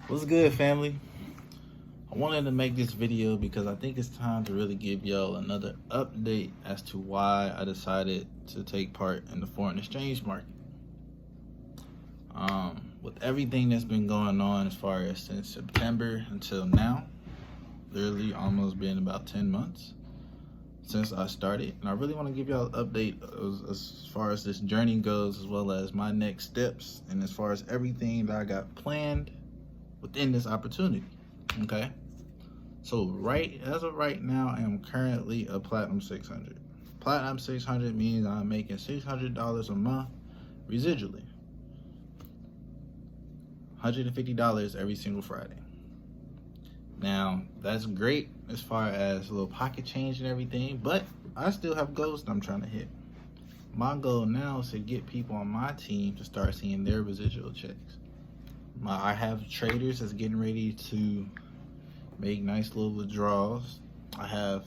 What's good, family? I wanted to make this video because I think it's time to really give y'all another update as to why I decided to take part in the foreign exchange market. With everything that's been going on as far as since September until now, literally almost been about 10 months since I started, and I really want to give y'all an update as far as this journey goes, as well as my next steps, and as far as everything that I got planned within this opportunity. Okay, so as of right now, I am currently a Platinum 600. Platinum 600 means I'm making $600 a month residually, $150 every single Friday. Now, that's great as far as a little pocket change and everything, but I still have goals that I'm trying to hit. My goal now is to get people on my team to start seeing their residual checks. I have traders that's getting ready to make nice little withdrawals. I have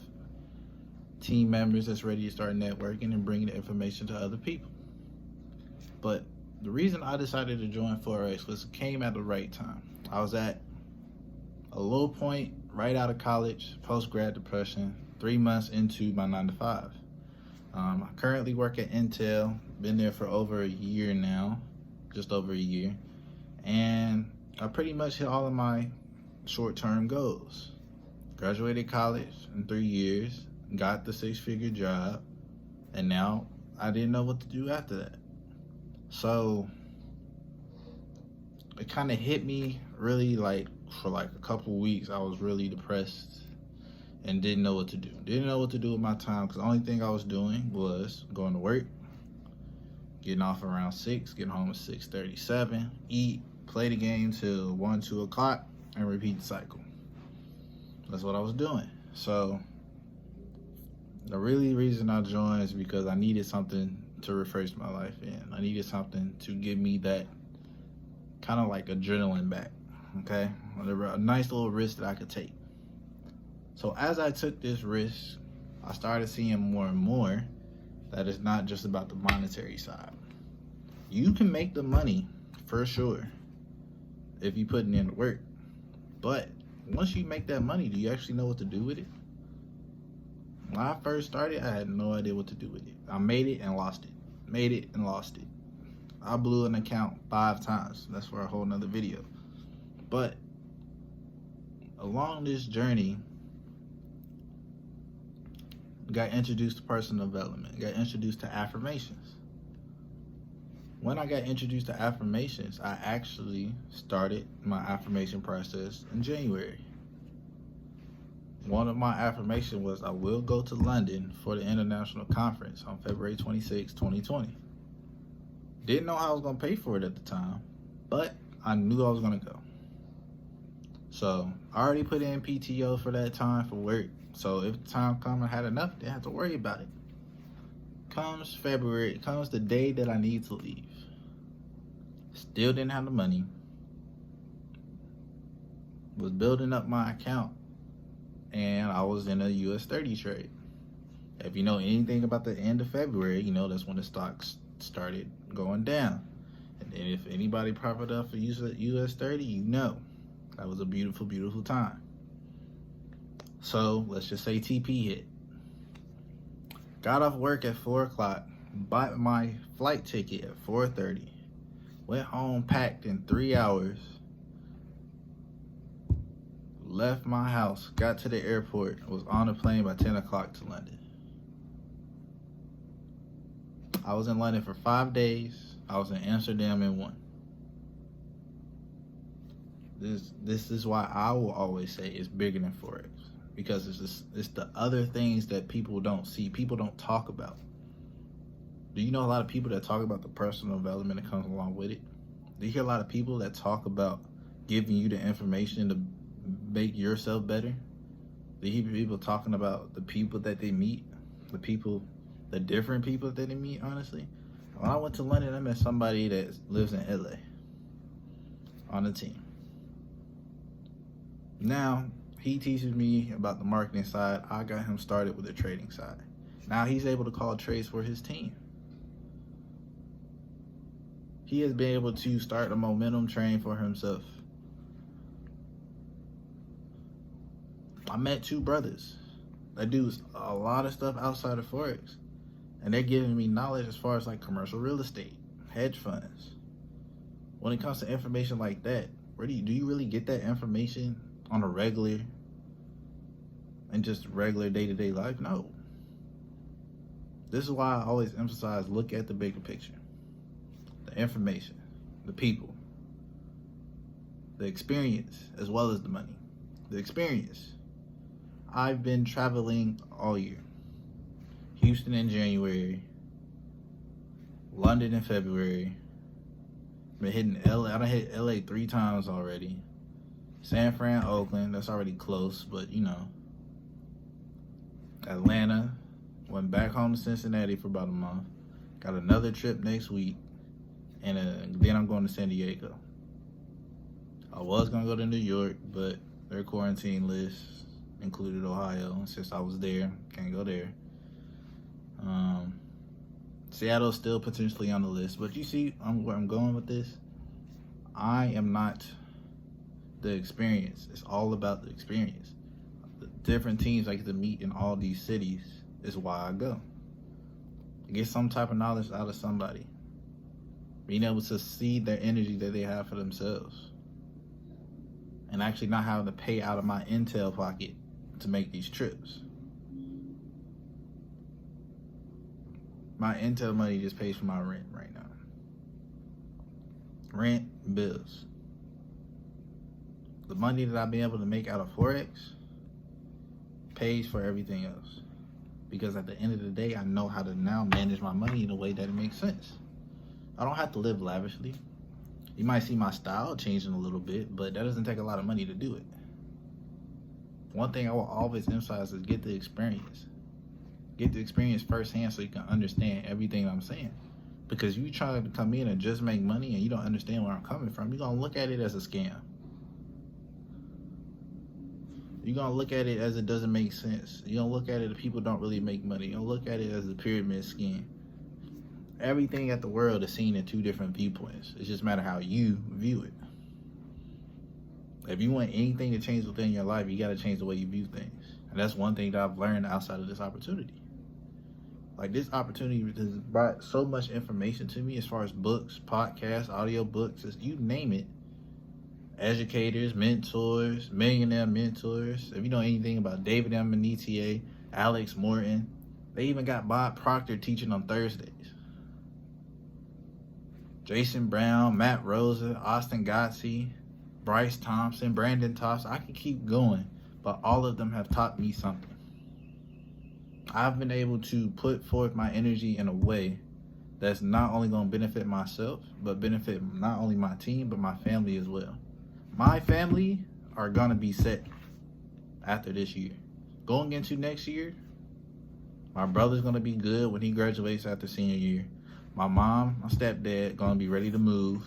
team members that's ready to start networking and bringing the information to other people. But the reason I decided to join FOREX was it came at the right time. I was at a low point right out of college, post-grad depression, 3 months into my 9 to 5. I currently work at Intel, been there for over a year now, just over a year, and I pretty much hit all of my short-term goals. Graduated college in 3 years, got the 6-figure job, and now I didn't know what to do after that. So it kind of hit me really for a couple weeks. I was really depressed and didn't know what to do. Didn't know what to do with my time because the only thing I was doing was going to work, getting off around 6, getting home at 6:37, eat, play the game till 1, 2 o'clock, and repeat the cycle. That's what I was doing. So the reason I joined is because I needed something to refresh my life in. I needed something to give me that kind of like adrenaline back, okay? A nice little risk that I could take. So as I took this risk, I started seeing more and more that it's not just about the monetary side. You can make the money for sure if you put in the work, but once you make that money, do you actually know what to do with it? When I first started, I had no idea what to do with it. I made it and lost it. Made it and lost it. I blew an account 5 times. That's for a whole nother video. But along this journey, got introduced to personal development, got introduced to affirmations. When I got introduced to affirmations, I actually started my affirmation process in January. One of my affirmations was I will go to London for the international conference on February 26, 2020. Didn't know how I was going to pay for it at the time, but I knew I was going to go. So I already put in PTO for that time for work. So if the time comes I had enough, didn't have to worry about it. Comes February, comes the day that I need to leave. Still didn't have the money. Was building up my account, and I was in a US 30 trade. If you know anything about the end of February, you know that's when the stocks started going down. And then if anybody profited off of US 30, you know that was a beautiful, beautiful time. So let's just say TP hit. Got off work at 4 o'clock, bought my flight ticket at 4:30, went home packed in 3 hours, left my house, got to the airport, was on a plane by 10 o'clock to London. I was in London for 5 days. I was in Amsterdam in 1. This is why I will always say it's bigger than FOREX, because it's the other things that people don't see, people don't talk about. Do you know a lot of people that talk about the personal development that comes along with it? Do you hear a lot of people that talk about giving you the information to make yourself better? Do you hear people talking about the people that they meet, the different people that they meet, honestly? When I went to London, I met somebody that lives in LA on the team. Now, he teaches me about the marketing side. I got him started with the trading side. Now he's able to call trades for his team. He has been able to start a momentum train for himself. I met two brothers that do a lot of stuff outside of Forex, and they're giving me knowledge as far as like commercial real estate, hedge funds. When it comes to information like that, where do you really get that information on a regular and just regular day-to-day life? No. This is why I always emphasize look at the bigger picture. The information, the people, the experience, as well as the money. The experience. I've been traveling all year. Houston in January, London in February. Been hitting LA. I done hit LA 3 times already. San Fran, Oakland, that's already close, but you know. Atlanta, went back home to Cincinnati for about a month. Got another trip next week, and then I'm going to San Diego. I was gonna go to New York, but their quarantine list included Ohio. Since I was there, can't go there. Seattle's still potentially on the list, but you see where I'm going with this. I am not the experience. It's all about the experience. The different teams I get to meet in all these cities is why I go. Get some type of knowledge out of somebody. Being able to see their energy that they have for themselves. And actually not having to pay out of my Intel pocket to make these trips. My Intel money just pays for my rent right now. Rent, bills. The money that I've been able to make out of Forex pays for everything else. Because at the end of the day, I know how to now manage my money in a way that it makes sense. I don't have to live lavishly. You might see my style changing a little bit, but that doesn't take a lot of money to do it. One thing I will always emphasize is get the experience. Get the experience firsthand so you can understand everything I'm saying. Because you try to come in and just make money and you don't understand where I'm coming from, you're going to look at it as a scam. You're going to look at it as it doesn't make sense. You're going to look at it as people don't really make money. You're going to look at it as a pyramid scheme. Everything at the world is seen in 2 different viewpoints. It's just a matter how you view it. If you want anything to change within your life, you got to change the way you view things. And that's one thing that I've learned outside of this opportunity. Like, this opportunity has brought so much information to me as far as books, podcasts, audio books, you name it. Educators, mentors, millionaire mentors. If you know anything about David M. Benitier, Alex Morton, they even got Bob Proctor teaching on Thursdays. Jason Brown, Matt Rosa, Austin Gotze, Bryce Thompson, Brandon Thompson. I can keep going, but all of them have taught me something. I've been able to put forth my energy in a way that's not only going to benefit myself, but benefit not only my team, but my family as well. My family are going to be set after this year. Going into next year, my brother's going to be good when he graduates after senior year. My mom, my stepdad, going to be ready to move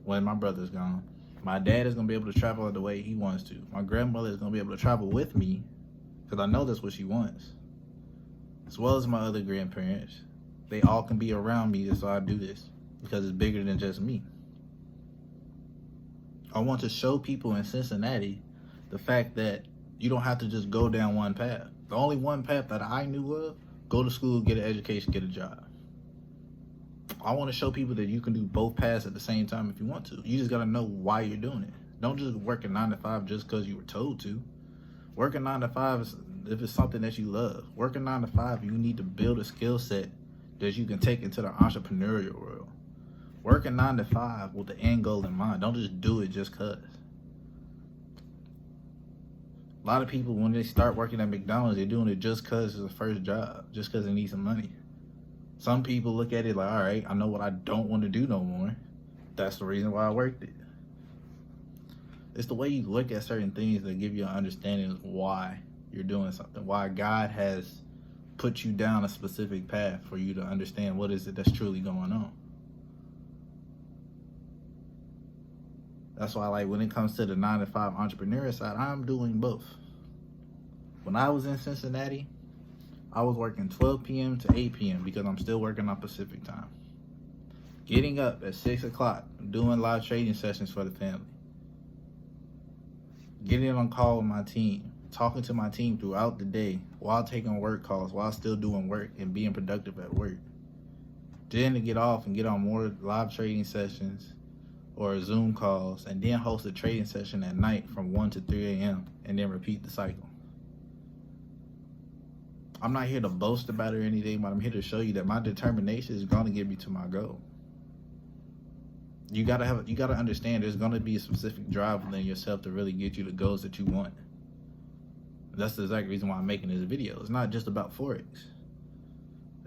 when my brother's gone. My dad is going to be able to travel the way he wants to. My grandmother is going to be able to travel with me because I know that's what she wants. As well as my other grandparents. They all can be around me so I do this because it's bigger than just me. I want to show people in Cincinnati the fact that you don't have to just go down one path. The only one path that I knew of, go to school, get an education, get a job. I want to show people that you can do both paths at the same time if you want to. You just got to know why you're doing it. Don't just work a 9 to 5 just because you were told to. Working 9 to 5 is if it's something that you love. Working 9 to 5, you need to build a skill set that you can take into the entrepreneurial world. Working 9 to 5 with the end goal in mind. Don't just do it just cause. A lot of people, when they start working at McDonald's, they're doing it just cause it's the first job, just cause they need some money. Some people look at it like, all right, I know what I don't want to do no more. That's the reason why I worked it. It's the way you look at certain things that give you an understanding of why you're doing something, why God has put you down a specific path for you to understand what is it that's truly going on. That's why, like, when it comes to the 9 to 5 entrepreneur side, I'm doing both. When I was in Cincinnati, I was working 12 p.m. to 8 p.m. because I'm still working on Pacific time. Getting up at 6 o'clock, doing live trading sessions for the family. Getting on call with my team. talking to my team throughout the day while taking work calls, while still doing work and being productive at work. Then to get off and get on more live trading sessions or Zoom calls, and then host a trading session at night from 1 to 3 a.m. and then repeat the cycle. I'm not here to boast about it or anything, but I'm here to show you that my determination is going to get me to my goal. You gotta understand there's gonna be a specific drive within yourself to really get you the goals that you want. That's the exact reason why I'm making this video. It's not just about Forex.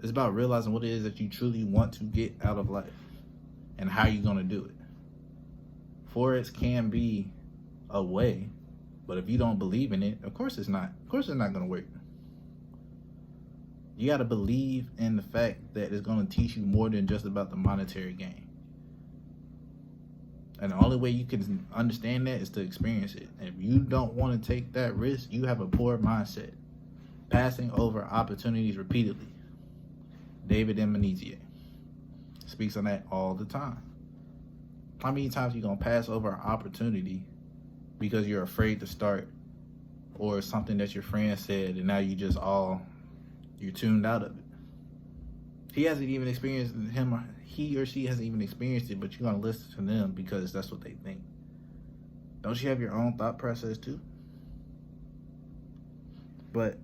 It's about realizing what it is that you truly want to get out of life and how you're gonna do it. Forex can be a way, but if you don't believe in it, of course it's not. Of course it's not gonna work. You gotta believe in the fact that it's gonna teach you more than just about the monetary gain. And the only way you can understand that is to experience it. And if you don't want to take that risk, you have a poor mindset. Passing over opportunities repeatedly. David M. Menezes speaks on that all the time. How many times are you going to pass over an opportunity because you're afraid to start, or something that your friend said and now you're tuned out of it? He or she hasn't even experienced it, but you're going to listen to them because that's what they think. Don't you have your own thought process too? But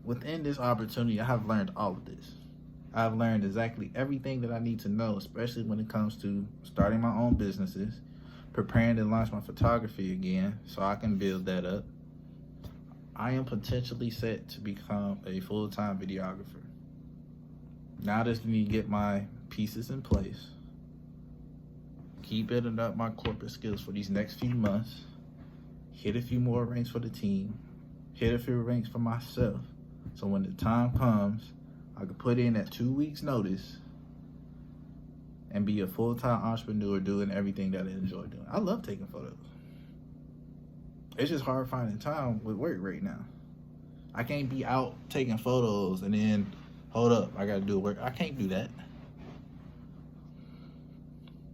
within this opportunity, I have learned all of this. I've learned exactly everything that I need to know, especially when it comes to starting my own businesses, preparing to launch my photography again so I can build that up. I am potentially set to become a full-time videographer. Now I just need to get my pieces in place, keep building up my corporate skills for these next few months, hit a few more ranks for the team, hit a few ranks for myself, so when the time comes, I can put in that 2 weeks notice and be a full-time entrepreneur doing everything that I enjoy doing. I love taking photos. It's just hard finding time with work right now. I can't be out taking photos and then, hold up, I gotta do work. I can't do that.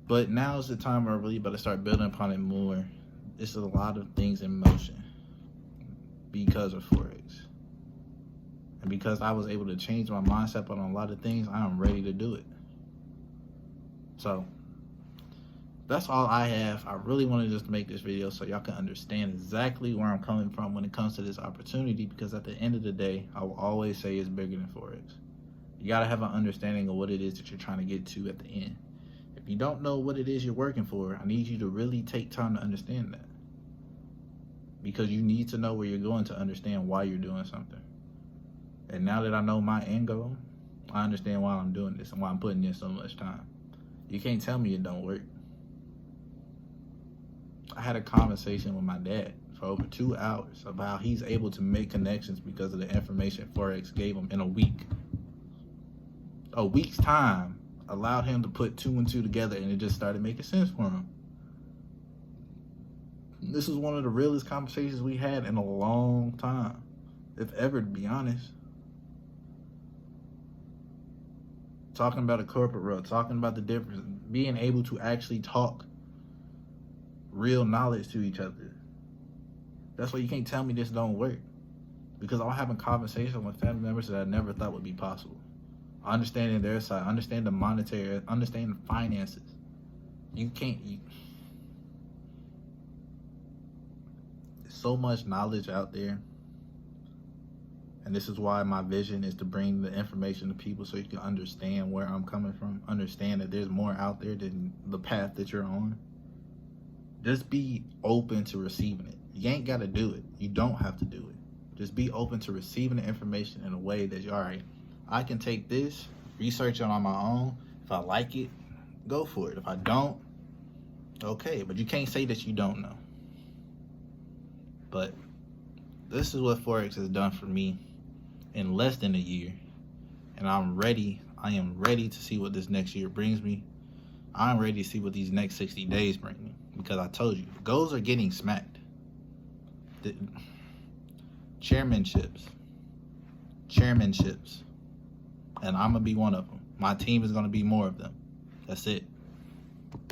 But now is the time where I really better start building upon it more. It's a lot of things in motion because of Forex. And because I was able to change my mindset on a lot of things, I am ready to do it. So that's all I have. I really wanted just to make this video so y'all can understand exactly where I'm coming from when it comes to this opportunity, because at the end of the day, I will always say it's bigger than Forex. You gotta have an understanding of what it is that you're trying to get to at the end. If you don't know what it is you're working for, I need you to really take time to understand that. Because you need to know where you're going to understand why you're doing something. And now that I know my end goal, I understand why I'm doing this and why I'm putting in so much time. You can't tell me it don't work. I had a conversation with my dad for over 2 hours about how he's able to make connections because of the information Forex gave him in a week. A week's time allowed him to put 2 and 2 together, and it just started making sense for him. This is one of the realest conversations we had in a long time, if ever, to be honest. Talking about a corporate world, talking about the difference, being able to actually talk real knowledge to each other. That's why you can't tell me this don't work, because I'm having conversations with family members that I never thought would be possible. Understanding their side, understand the monetary, understand the finances. There's so much knowledge out there. And this is why my vision is to bring the information to people so you can understand where I'm coming from. Understand that there's more out there than the path that you're on. Just be open to receiving it. You ain't got to do it. You don't have to do it. Just be open to receiving the information in a way that you're, all right, I can take this, research it on my own. If I like it, go for it. If I don't, okay. But you can't say that you don't know. But this is what Forex has done for me in less than a year. And I am ready to see what this next year brings me. I'm ready to see what these next 60 days bring me. Because I told you, goals are getting smacked. The chairmanships. And I'm going to be one of them. My team is going to be more of them. That's it.